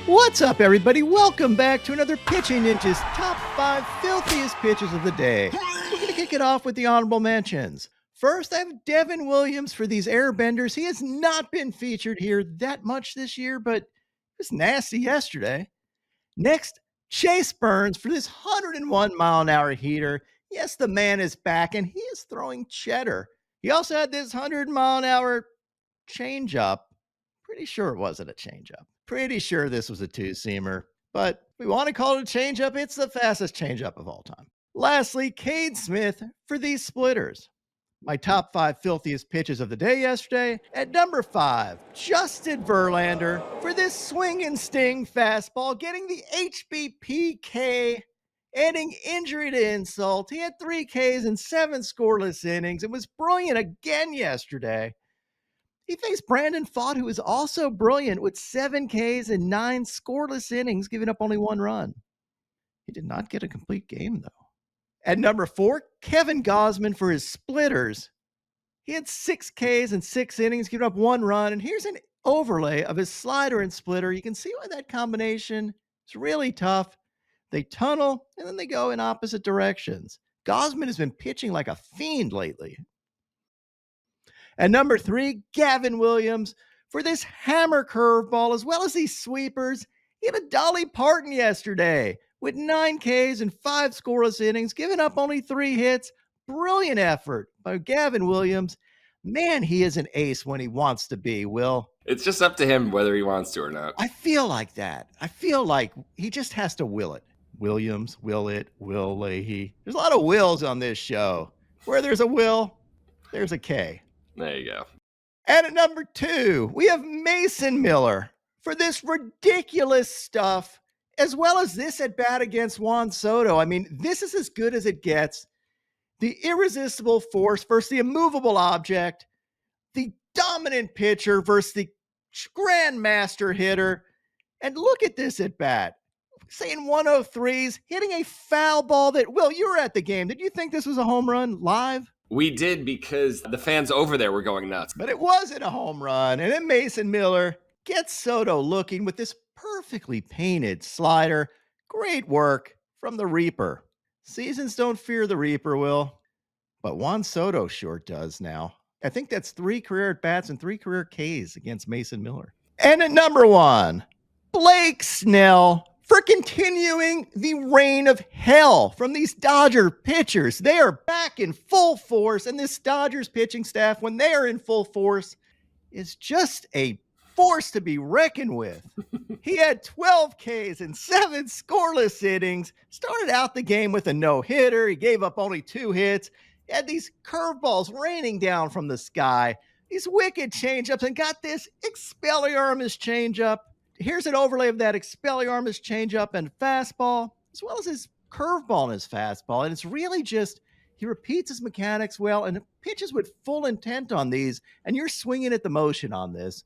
What's up, everybody? Welcome back to another Pitching Ninjas Top 5 Filthiest Pitches of the Day. We're going to kick it off with the honorable mentions. First, I have Gavin Williams for these airbenders. He has not been featured here that much this year, but it was nasty yesterday. Next, Chase Burns for this 101-mile-an-hour heater. Yes, the man is back, and he is throwing cheddar. He also had this 100-mile-an-hour changeup. Pretty sure it wasn't a changeup. Pretty sure this was a two-seamer, but if we want to call it a changeup, it's the fastest changeup of all time. Lastly, Cade Smith for these splitters. My top 5 filthiest pitches of the day yesterday. At number 5, Justin Verlander for this swing and sting fastball, getting the HBPK, adding injury to insult. He had 3 Ks in 7 scoreless innings and was brilliant again yesterday. He faced Brandon Pfaadt, who was also brilliant with 7 Ks and 9 scoreless innings, giving up only 1 run. He did not get a complete game, though. At number 4, Kevin Gausman for his splitters. He had 6 Ks and 6 innings, giving up 1 run. And here's an overlay of his slider and splitter. You can see why that combination is really tough. They tunnel, and then they go in opposite directions. Gausman has been pitching like a fiend lately. At number 3, Gavin Williams for this hammer curveball, as well as these sweepers. He had a Dolly Parton yesterday with 9 Ks and 5 scoreless innings, giving up only 3 hits. Brilliant effort by Gavin Williams. Man, he is an ace when he wants to be, Will. It's just up to him whether he wants to or not. I feel like that. I feel like he just has to will it. Williams, will it, Will Leahey. There's a lot of wills on this show. Where there's a will, there's a K. There you go. And at number 2, we have Mason Miller for this ridiculous stuff, as well as this at bat against Juan Soto. I mean, this is as good as it gets. The irresistible force versus the immovable object, the dominant pitcher versus the grandmaster hitter. And look at this at bat. Saying 103s, hitting a foul ball that, Will, you were at the game. Did you think this was a home run live? We did, because the fans over there were going nuts. But it wasn't a home run. And then Mason Miller gets Soto looking with this perfectly painted slider. Great work from the Reaper. Seasons don't fear the Reaper, Will. But Juan Soto sure does now. I think that's 3 career at-bats and 3 career Ks against Mason Miller. And at number 1, Blake Snell for continuing the reign of hell from these Dodger pitchers. They are back in full force, and this Dodgers pitching staff, when they are in full force, is just a force to be reckoned with. He had 12 Ks and 7 scoreless innings, started out the game with a no-hitter. He gave up only 2 hits. He had these curveballs raining down from the sky, these wicked changeups, and got this Expelliarmus changeup. Here's an overlay of that Expelliarmus changeup and fastball, as well as his curveball and his fastball. And it's really just, he repeats his mechanics well and pitches with full intent on these. And you're swinging at the motion on this.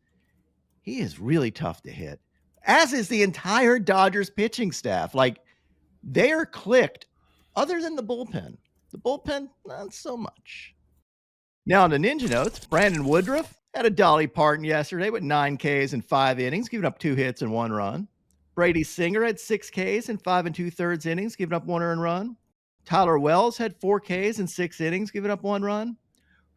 He is really tough to hit, as is the entire Dodgers pitching staff. Like, they are clicked, other than the bullpen. The bullpen, not so much. Now on the Ninja Notes, Brandon Woodruff had a Dolly Parton yesterday with 9 Ks and 5 innings, giving up 2 hits and 1 run. Brady Singer had 6 Ks and 5 2/3 innings, giving up 1 earned run. Tyler Wells had 4 Ks and 6 innings, giving up 1 run.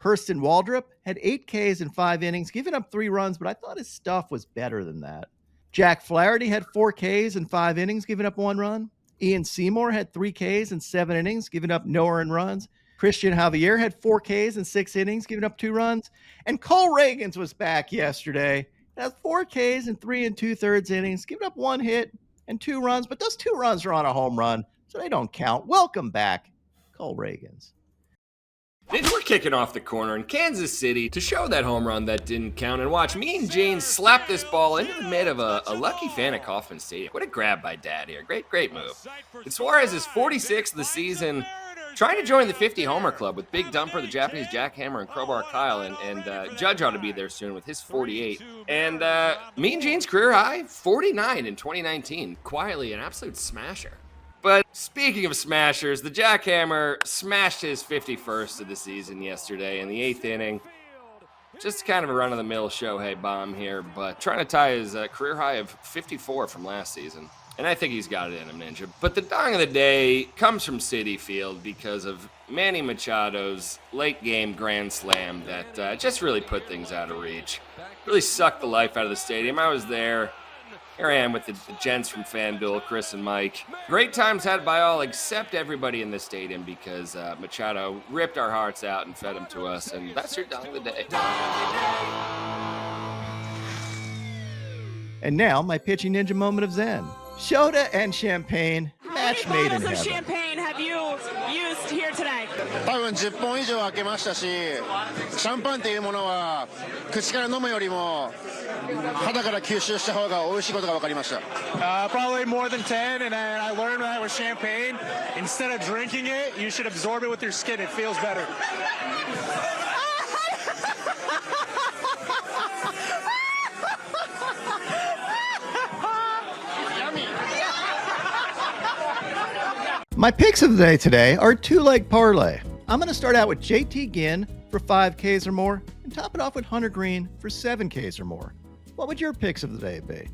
Hurston Waldrop had 8 Ks and 5 innings, giving up 3 runs, but I thought his stuff was better than that. Jack Flaherty had 4 Ks and 5 innings, giving up 1 run. Ian Seymour had 3 Ks and 7 innings, giving up no earned runs. Christian Javier had 4 Ks and 6 innings, giving up 2 runs. And Cole Reagans was back yesterday. Has 4 Ks and 3 2/3 innings, giving up 1 hit and 2 runs. But those 2 runs are on a home run, so they don't count. Welcome back, Cole Reagans. We're kicking off the corner in Kansas City to show that home run that didn't count, and watch Mean Gene slap this ball into the mid of a lucky fan at Kauffman Stadium. What a grab by Dad here. Great move. And Suarez is 46th of the season, trying to join the 50 homer club with Big Dumper, the Japanese Jackhammer, and Crowbar Kyle, and Judge ought to be there soon with his 48. And Mean Gene's career high, 49 in 2019. Quietly an absolute smasher. But speaking of smashers, the Jackhammer smashed his 51st of the season yesterday in the 8th inning. Just kind of a run-of-the-mill Shohei bomb here, but trying to tie his career high of 54 from last season. And I think he's got it in him, Ninja. But the dong of the day comes from Citi Field because of Manny Machado's late-game grand slam that just really put things out of reach. Really sucked the life out of the stadium. I was there. Here I am with the gents from FanDuel, Chris and Mike. Great times had by all except everybody in the stadium because Machado ripped our hearts out and fed them to us, and that's your dong of the day. And now, my pitching ninja moment of Zen. Shota and champagne, match made in How many bottles of heaven. champagne have you used here today? 多分10本以上開けましたし、シャンパンっていうものは口から飲むよりも肌から吸収した方が美味しいことが分かりました。Probably more than 10, and I learned that with champagne. Instead of drinking it, you should absorb it with your skin. It feels better. My picks of the day today are two-leg parlay. I'm going to start out with JT Ginn for 5Ks or more and top it off with Hunter Green for 7Ks or more. What would your picks of the day be?